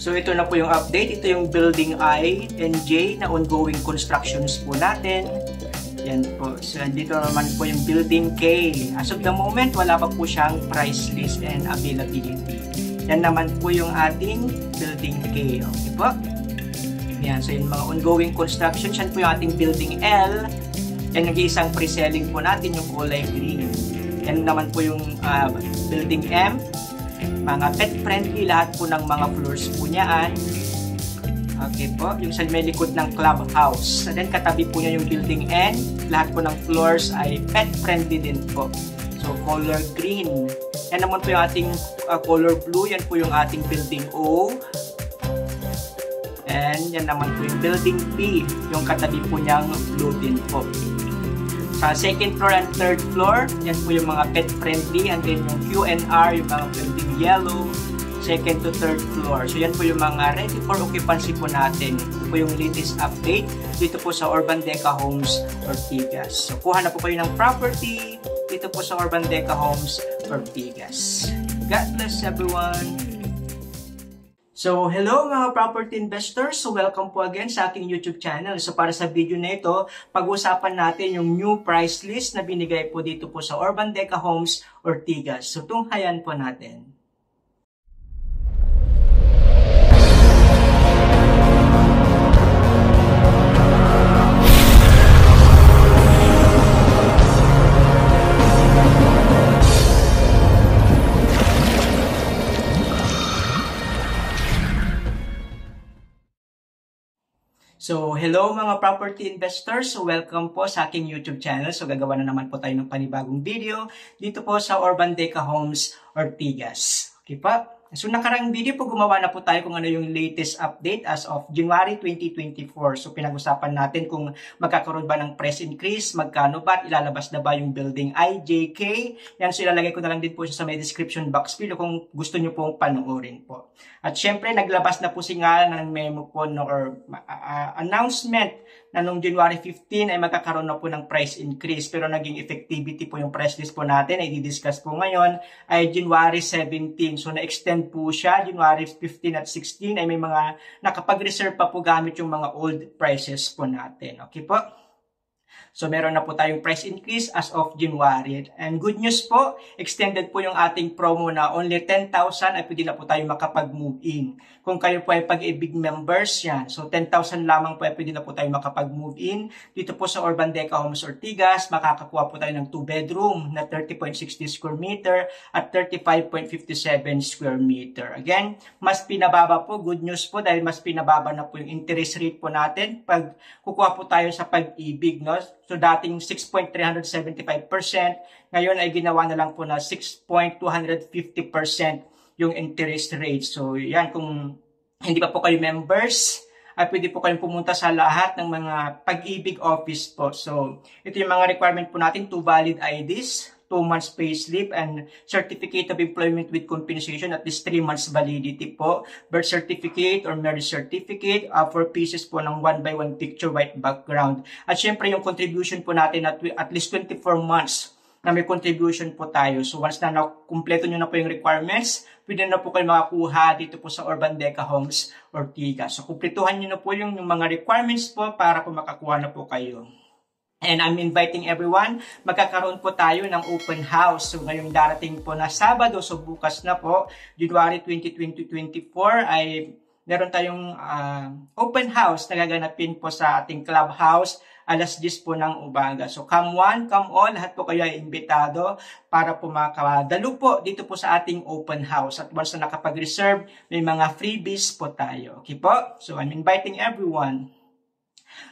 So ito na po yung update. Ito yung building I and J na ongoing constructions po natin. Yan po. So dito naman po yung building K. As of the moment, wala pa po siyang price list and availability. Yan naman po yung ating building K. Okay po? Yan. So yung mga ongoing constructions, yan po yung ating building L. Yan yung isang pre-selling po natin, yung kulay green. Yan naman po yung building M. Mga pet-friendly, lahat po ng mga floors po niyaan. Okay po, yung sa may likod ng clubhouse. And then katabi po niya yung building N. Lahat po ng floors ay pet-friendly din po. So, color green. Yan naman po yung ating color blue. Yan po yung ating building O. And yan naman po yung building P. Yung katabi po niyang blue din po. Sa second floor and third floor, yan po yung mga pet-friendly. And then yung Q and R, yung mga building yellow, second to third floor. So yan po yung mga ready for occupancy po natin. Ito po yung latest update dito po sa Urban Deca Homes, Ortigas. So kuha na po kayo ng property dito po sa Urban Deca Homes, Ortigas. God bless everyone! So, hello mga property investors. So, welcome po again sa aking YouTube channel. So, para sa video na ito, pag-usapan natin yung new price list na binigay po dito po sa Urban Deca Homes, Ortigas. So, tunghayan po natin. So, hello mga property investors. So, welcome po sa aking YouTube channel. So, gagawa na naman po tayo ng panibagong video dito po sa Urban Deca Homes, Ortigas. Okay pa? So, nakarang video po gumawa na po tayo kung ano yung latest update as of January 2024. So, pinag-usapan natin kung magkakaroon ba ng price increase, magkano ba, ilalabas na ba yung building IJK. Yan, so ilalagay ko na lang din po siya sa may description box below kung gusto nyo pong panoorin po. At syempre, naglabas na po nga ng memo po or announcement na nung January 15 ay magkakaroon na po ng price increase. Pero naging effectivity po yung price list po natin ay di-discuss po ngayon ay January 17. So, na-extend po siya. January 15 at 16 ay may mga nakapag-reserve pa po gamit yung mga old prices po natin. Okay po? So, meron na po tayong price increase as of January. And good news po, extended po yung ating promo na only 10,000 ay pwede na po tayo makapag-move in. Kung kayo po ay Pag-ibig members, yan. So, 10,000 lamang po ay pwede na po tayo makapag-move in. Dito po sa Urban Deca Homes, Ortigas, makakakuha po tayo ng 2-bedroom na 30.60 square meter at 35.57 square meter. Again, mas pinababa po. Good news po dahil mas pinababa na po yung interest rate po natin pag kukuha po tayo sa Pag-ibig, no? So, dating 6.375%, ngayon ay ginawa na lang po na 6.250% yung interest rate. So, yan, kung hindi pa po kayo members, ay pwede po kayong pumunta sa lahat ng mga Pag-ibig office po. So, ito yung mga requirement po natin, 2 valid IDs, 2 months payslip, and certificate of employment with compensation, at least 3 months validity po. Birth certificate or marriage certificate, 4 pieces po ng 1x1 picture white background. At syempre yung contribution po natin at least 24 months na may contribution po tayo. So once na kumpleto nyo na po yung requirements, pwede na po kayo makakuha dito po sa Urban Deca Homes, Ortigas. So kumpletuhan nyo na po yung mga requirements po para po makakuha na po kayo. And I'm inviting everyone, magkakaroon po tayo ng open house. So ngayong darating po na Sabado, so bukas na po, January 2024 ay meron tayong open house na gaganapin po sa ating clubhouse alas 10 po ng umaga. So come one, come all, lahat po kayo ay imbitado para po makadalo po dito po sa ating open house. At once na nakapag-reserve, may mga freebies po tayo. Okay po? So I'm inviting everyone.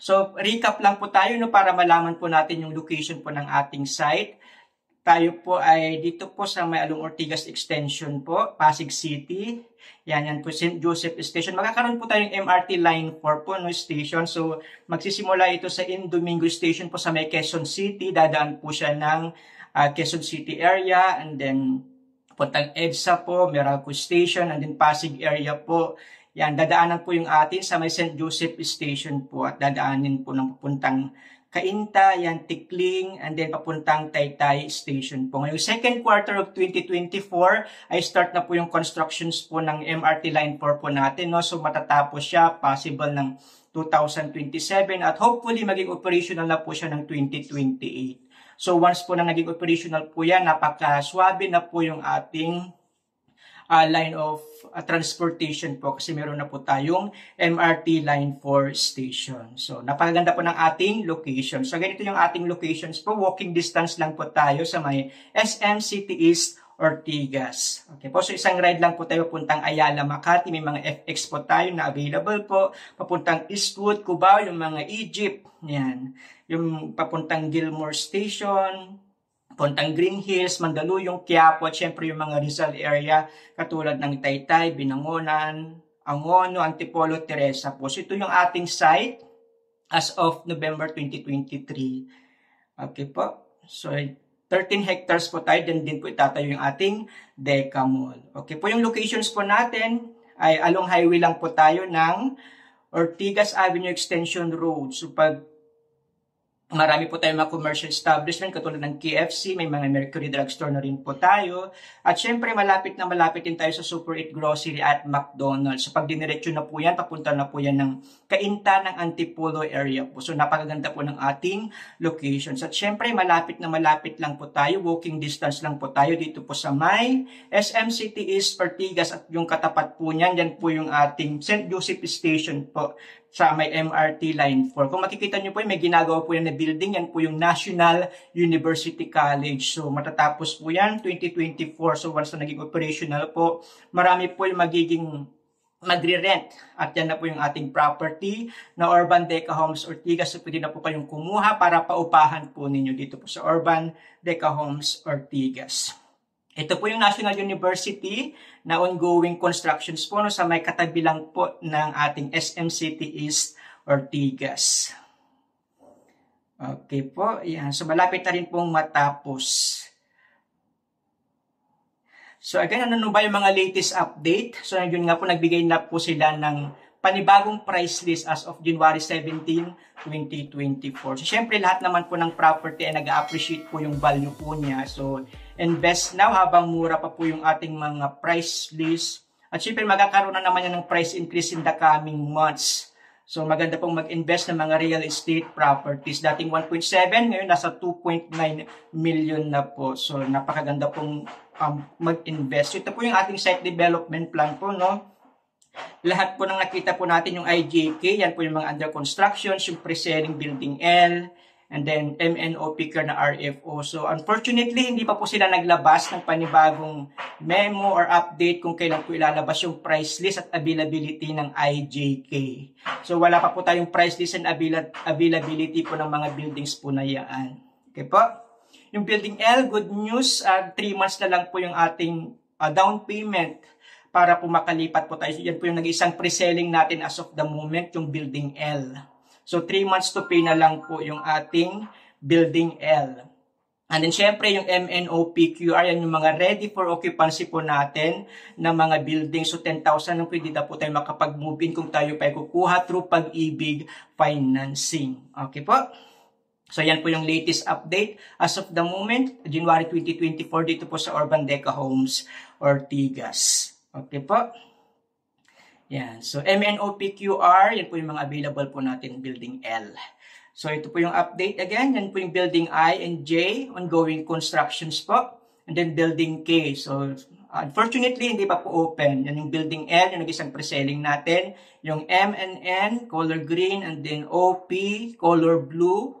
So, recap lang po tayo no, para malaman po natin yung location po ng ating site. Tayo po ay dito po sa may Along Ortigas Extension po, Pasig City. Yan po, St. Joseph Station. Magkakaroon po tayong MRT Line 4 po, no, station. So, magsisimula ito sa Domingo Station po sa may Quezon City. Dadaan po siya ng Quezon City area. And then, puntang EDSA po, Meralco Station. And then, Pasig area po. Yan, dadaanan po yung atin sa may St. Joseph Station po at dadaanin po ng pupuntang Cainta, yan, Tikling, and then papuntang Taytay Station po. Ngayong second quarter of 2024, ay start na po yung constructions po ng MRT Line 4 po natin. No? So matatapos siya, possible ng 2027 at hopefully maging operational na po siya ng 2028. So once po na naging operational po yan, napakaswabe na po yung ating line of transportation po kasi meron na po tayong MRT Line 4 station. So, napakaganda po ng ating location. So, ganito yung ating locations po. Walking distance lang po tayo sa may SM City East, Ortigas. Okay po, so isang ride lang po tayo papuntang Ayala, Makati. May mga FX po tayo na available po. Papuntang Eastwood, Cubao, yung mga Egypt. Yan. Yung papuntang Gilmore Station, papuntang Green Hills, Mandaluyong, Quiapo, at syempre yung mga Rizal area, katulad ng Taytay, Binangonan, Angono, Antipolo, Teresa po. So ito yung ating site as of November 2023. Okay po. So 13 hectares po tayo, din po itatayo yung ating Deca Mall. Okay po, yung locations po natin ay along highway lang po tayo ng Ortigas Avenue Extension Road. So pag marami po tayong mga commercial establishment katulad ng KFC, may mga Mercury Drugstore na rin po tayo. At syempre malapit na malapit din tayo sa Super 8 Grocery at McDonald's. So pag diniretso na po yan, papunta na po yan ng Cainta ng Antipolo area po. So napakaganda po ng ating locations. At syempre malapit na malapit lang po tayo, walking distance lang po tayo dito po sa may SM City East, Ortigas at yung katapat po niyan, yan po yung ating St. Joseph Station po sa may MRT Line 4. Kung makikita nyo po, may ginagawa po yan na building. Yan po yung National University College. So, matatapos po yan 2024. So, once na naging operational po, marami po yung magiging magre-rent. At yan na po yung ating property na Urban Deca Homes Ortigas. So, pwede na po kayong kumuha para paupahan po ninyo dito po sa Urban Deca Homes Ortigas. Ito po yung National University na ongoing constructions po no, sa may katabi lang po ng ating SM City East, Ortigas. Okay po, yan. So malapit na rin pong matapos. So again, ano ba yung mga latest update? So yun nga po, nagbigay na po sila ng panibagong price list as of January 17, 2024. So syempre lahat naman po ng property ay nag-appreciate po yung value po niya. So invest now habang mura pa po yung ating mga price list. At syempre magkakaroon na naman yan ng price increase in the coming months. So maganda pong mag-invest ng mga real estate properties. Dating 1.7, ngayon nasa 2.9 million na po. So napakaganda pong mag-invest. So, ito po yung ating site development plan po, no? Lahat po nang nakita po natin yung IJK, yan po yung mga under construction, yung pre-selling building L, and then MNO picker na RFO. So unfortunately, hindi pa po sila naglabas ng panibagong memo or update kung kailan po ilalabas yung price list at availability ng IJK. So wala pa po tayong price list and availability po ng mga buildings po na yan. Okay po? Yung building L, good news, 3 months na lang po yung ating down payment para po makalipat po tayo. Yan po yung nag-isang pre-selling natin as of the moment, yung building L. So, 3 months to pay na lang po yung ating building L. And then, syempre, yung MNO PQR, yan yung mga ready for occupancy po natin na mga building. So, 10,000 lang pwede na po tayo makapag-move in kung tayo pa kukuha through Pag-ibig financing. Okay po? So, yan po yung latest update. As of the moment, January 2024, dito po sa Urban Deca Homes, Ortigas. Okay po? Yan. So, MNOPQR, yan po yung mga available po natin building L. So, ito po yung update again. Yan po yung building I and J, ongoing constructions po. And then building K. So, unfortunately, hindi pa po open. Yan yung building L, yung nag-isang pre-selling natin. Yung M and N, color green. And then OP, color blue.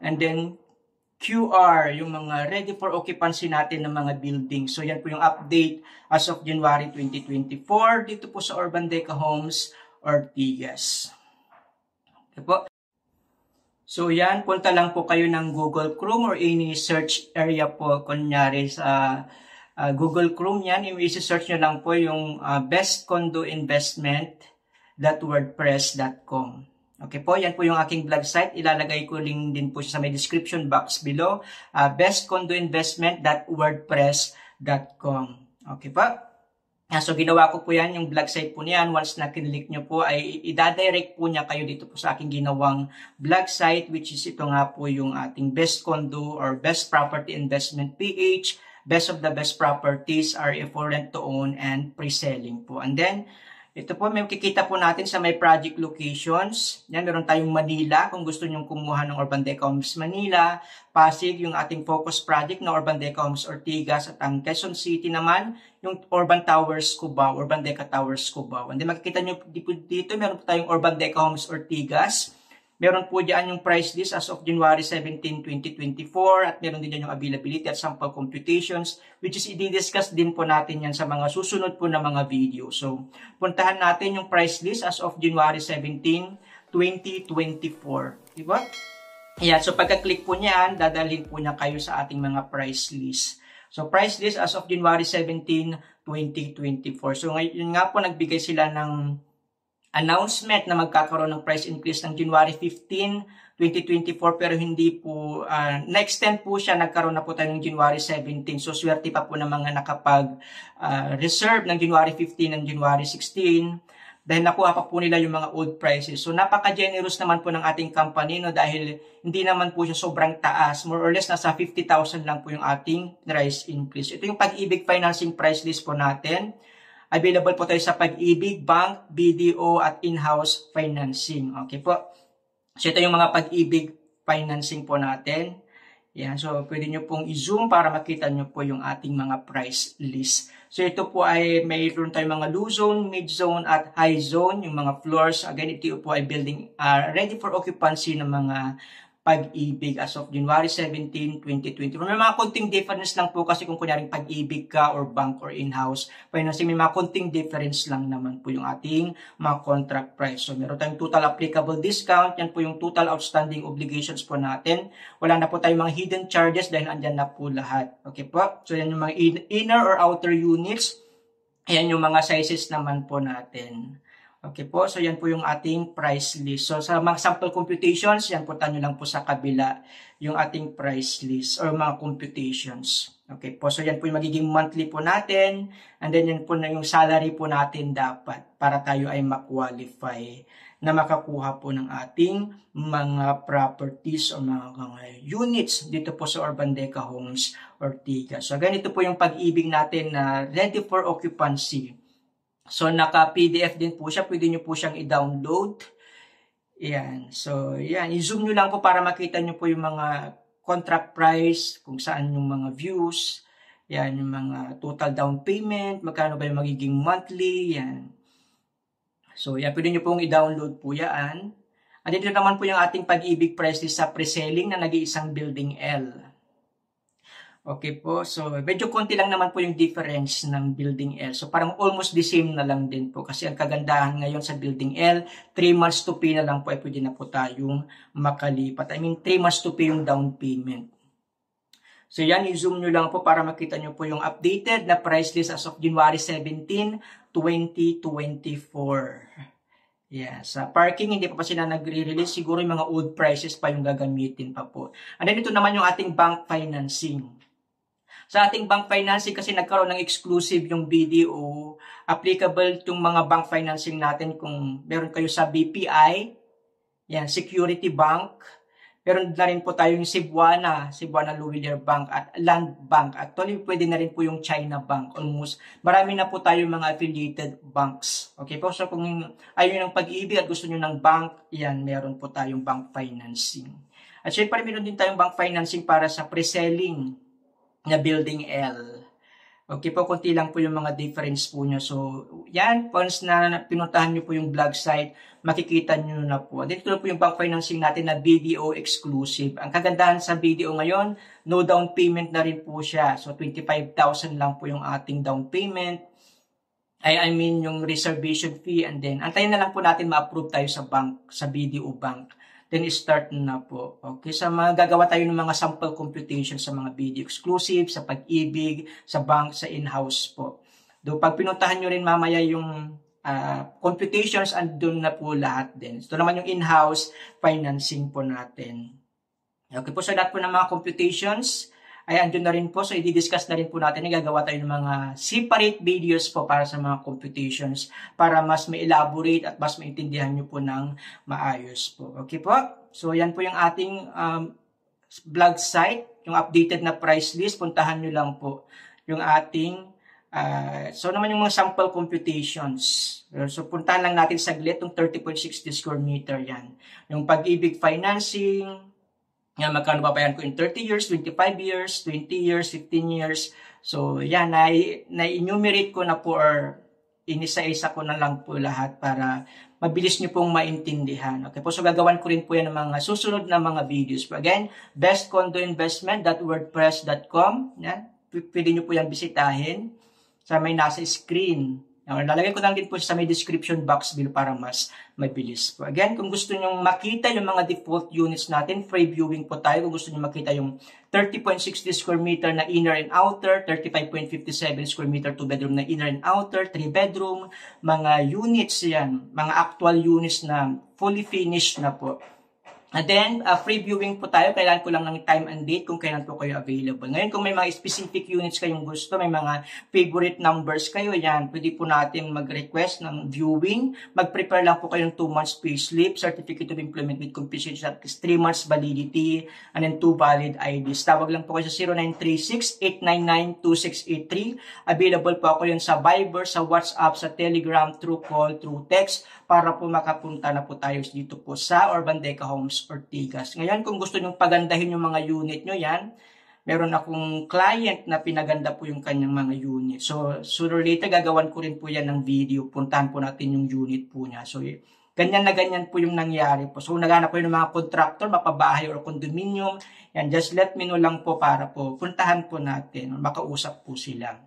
And then QR, yung mga ready for occupancy natin ng mga buildings. So, yan po yung update as of January 2024 dito po sa Urban Deca Homes, Ortigas. Okay po. So, yan. Punta lang po kayo ng Google Chrome or any search area po. Kunyari sa Google Chrome yan, yung isi-search nyo lang po yung bestcondoinvestment.wordpress.com. Okay po, yan po yung aking blog site. Ilalagay ko link din po sa may description box below. Bestcondoinvestment.wordpress.com. Okay po? So, ginawa ko po yan, yung blog site po niyan. Once na kinlik nyo po, ay idadirect po niya kayo dito po sa aking ginawang blog site, which is ito nga po yung ating best condo or best property investment PH, best of the best properties are for rent to own and pre-selling po. And then, ito po, may kikita po natin sa may project locations. Yan, meron tayong Manila, kung gusto nyong kumuha ng Urban Deca Homes Manila. Pasig, yung ating focus project na Urban Deca Homes Ortigas. At ang Quezon City naman, yung Urban Towers Cubao, Urban Deca Towers Cubao. And then makikita nyo dito, meron po tayong Urban Deca Homes Ortigas. Meron po dyan yung price list as of January 17, 2024 at meron din dyan yung availability at sample computations which is i-discuss din po natin yan sa mga susunod po na mga video. So, puntahan natin yung price list as of January 17, 2024. Diba? Ayan, so pagka-click po niyan, dadalhin po niya kayo sa ating mga price list. So, price list as of January 17, 2024. So, ngayon nga po nagbigay sila ng announcement na magkakaroon ng price increase ng January 15, 2024 pero hindi po, na-extend po siya, nagkaroon na po tayo ng January 17. So, swerte pa po ng mga nakapag-reserve ng January 15 and January 16 dahil nakuha pa po nila yung mga old prices. So, napaka-generous naman po ng ating company no, dahil hindi naman po siya sobrang taas. More or less, nasa 50,000 lang po yung ating price increase. Ito yung Pag-ibig financing price list po natin. Available po tayo sa Pag-ibig, bank, BDO, at in-house financing. Okay po. So, ito yung mga Pag-ibig financing po natin. Yan. So, pwede nyo pong i-zoom para makita nyo po yung ating mga price list. So, ito po ay mayroon tayong mga low zone, mid zone, at high zone. Yung mga floors. Again, ito po ay building ready for occupancy ng mga Pag-ibig as of January 17, 2020. May mga konting difference lang po kasi kung kunyaring Pag-ibig ka or bank or in-house financing, may mga konting difference lang naman po yung ating mga contract price. So, meron tayong total applicable discount. Yan po yung total outstanding obligations po natin. Wala na po tayong mga hidden charges dahil andyan na po lahat. Okay po? So, yan yung mga inner or outer units. Ayan yung mga sizes naman po natin. Okay po, so yan po yung ating price list. So sa mga sample computations, yan po tanyo lang po sa kabila yung ating price list or mga computations. Okay po, so yan po yung magiging monthly po natin and then yan po na yung salary po natin dapat para tayo ay ma-qualify na makakuha po ng ating mga properties o mga units dito po sa Urban Deca Homes Ortigas. So ganito po yung Pag-ibig natin na ready for occupancy. So, naka-PDF din po siya. Pwede nyo po siyang i-download. Yan. So, yan. I-zoom nyo lang po para makita nyo po yung mga contract price, kung saan yung mga views. Yan, yung mga total down payment, magkano ba yung magiging monthly. Yan. So, yan. Pwede nyo pong i-download po yan. At dito naman po yung ating Pag-ibig price list sa pre-selling na nag-iisang building L. Okay po, so medyo konti lang naman po yung difference ng Building L. So parang almost the same na lang din po. Kasi ang kagandahan ngayon sa Building L, 3 months to pay na lang po ay pwede na po tayong makalipat. I mean, 3 months to pay yung down payment. So yan, i-zoom nyo lang po para makita nyo po yung updated na price list as of January 17, 2024. Yeah, sa parking, hindi pa sila nagre-release. Siguro yung mga old prices pa yung gagamitin pa po. And then ito naman yung ating bank financing. Sa ating bank financing kasi nagkaroon ng exclusive yung BDO. Applicable itong mga bank financing natin kung meron kayo sa BPI, yan, Security Bank. Meron na rin po tayo yung Cebuana Luwilier Bank at Land Bank. Actually, pwede na rin po yung China Bank. Almost, marami na po tayo mga affiliated banks. Okay po, so kung ayaw ng Pag-ibig at gusto nyo ng bank, yan, meron po tayong bank financing. At syempre, meron din tayong bank financing para sa pre-selling na Building L. Okay po, konti lang po yung mga difference po nyo. So, yan, once na pinuntahan nyo po yung blog site, makikita nyo na po. Dito po yung bank financing natin na BDO exclusive. Ang kagandahan sa BDO ngayon, no down payment na rin po siya. So, 25,000 lang po yung ating down payment. I mean, yung reservation fee. And then, antayin na lang po natin ma-approve tayo sa bank, sa BDO bank. Then, start na po. Okay, sa mga gagawa tayo ng mga sample computation sa mga BDO exclusive, sa Pag-ibig, sa bank, sa in-house po. Do pag pinuntahan nyo rin mamaya yung computations, andun na po lahat din. Ito naman yung in-house financing po natin. Okay po, so lahat po ng mga computations, ay andun na rin po. So, i-discuss na rin po natin. Gagawa tayo ng mga separate videos po para sa mga computations para mas ma-elaborate at mas maintindihan nyo po ng maayos po. Okay po? So, yan po yung ating blog site, yung updated na price list. Puntahan nyo lang po yung ating so naman yung mga sample computations. So puntahan lang natin saglit yung 30.60 square meter yan. Yung Pag-ibig financing, yan, magkano babayaran ko in 30 years, 25 years, 20 years, 15 years. So yan, na-enumerate ko na po or inisa-isa ko na lang po lahat para mabilis nyo pong maintindihan. Okay po, so gagawan ko rin po yan ng mga susunod na mga videos. Again, bestcondoinvestment.wordpress.com. Yan, pwede nyo po yan bisitahin sa may nasa screen. Lalagay ko lang din po sa may description box below para mas mabilis po. Again, kung gusto nyo makita yung mga default units natin, free viewing po tayo. Kung gusto nyo makita yung 30.60 square meter na inner and outer, 35.57 square meter 2-bedroom na inner and outer, 3-bedroom, mga units yan, mga actual units na fully finished na po. And then, free viewing po tayo. Kailangan ko lang ng time and date kung kailan po kayo available. Ngayon, kung may mga specific units kayong gusto, may mga favorite numbers kayo, yan, pwede po natin mag-request ng viewing. Mag-prepare lang po kayo ng 2 months payslip, certificate of employment with completion at least 3 months validity, and then 2 valid IDs. Tawag lang po kayo sa 0936-899-2683. Available po ako yun sa Viber, sa WhatsApp, sa Telegram, through call, through text, para po makapunta na po tayo dito po sa Urban Deca Homes Ortigas. Ngayon, kung gusto nyo pagandahin yung mga unit nyo yan, meron akong client na pinaganda po yung kanyang mga unit. So, sooner or later, gagawan ko rin po yan ng video. Puntahan po natin yung unit po niya. So, ganyan na ganyan po yung nangyari po. So, naghanap po yung mga contractor, mapabahay or condominium. Yan, just let me know lang po para po puntahan po natin. Makausap po sila.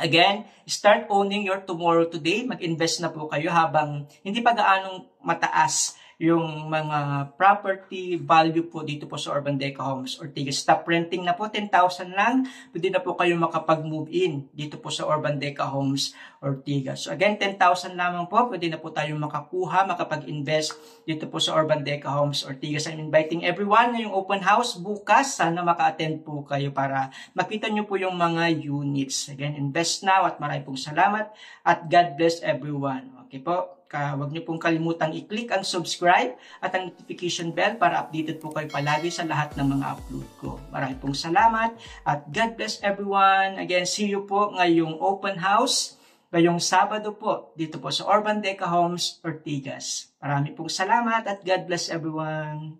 Again, start owning your tomorrow today. Mag-invest na po kayo habang hindi pa gaanong mataas yung mga property value po dito po sa Urban Deca Homes Ortigas. Stop renting na po, 10,000 lang. Pwede na po kayo makapag-move in dito po sa Urban Deca Homes Ortigas. So again, 10,000 lamang po. Pwede na po tayo makakuha, makapag-invest dito po sa Urban Deca Homes Ortigas. I'm inviting everyone ngayong open house bukas. Sana maka-attend po kayo para makita nyo po yung mga units. Again, invest now at maraming pong salamat at God bless everyone. Okay po? Huwag niyo pong kalimutang i-click ang subscribe at ang notification bell para updated po kayo palagi sa lahat ng mga upload ko. Maraming pong salamat at God bless everyone. Again, see you po ngayong open house, ngayong Sabado po, dito po sa Urban Deca Homes Ortigas. Maraming pong salamat at God bless everyone.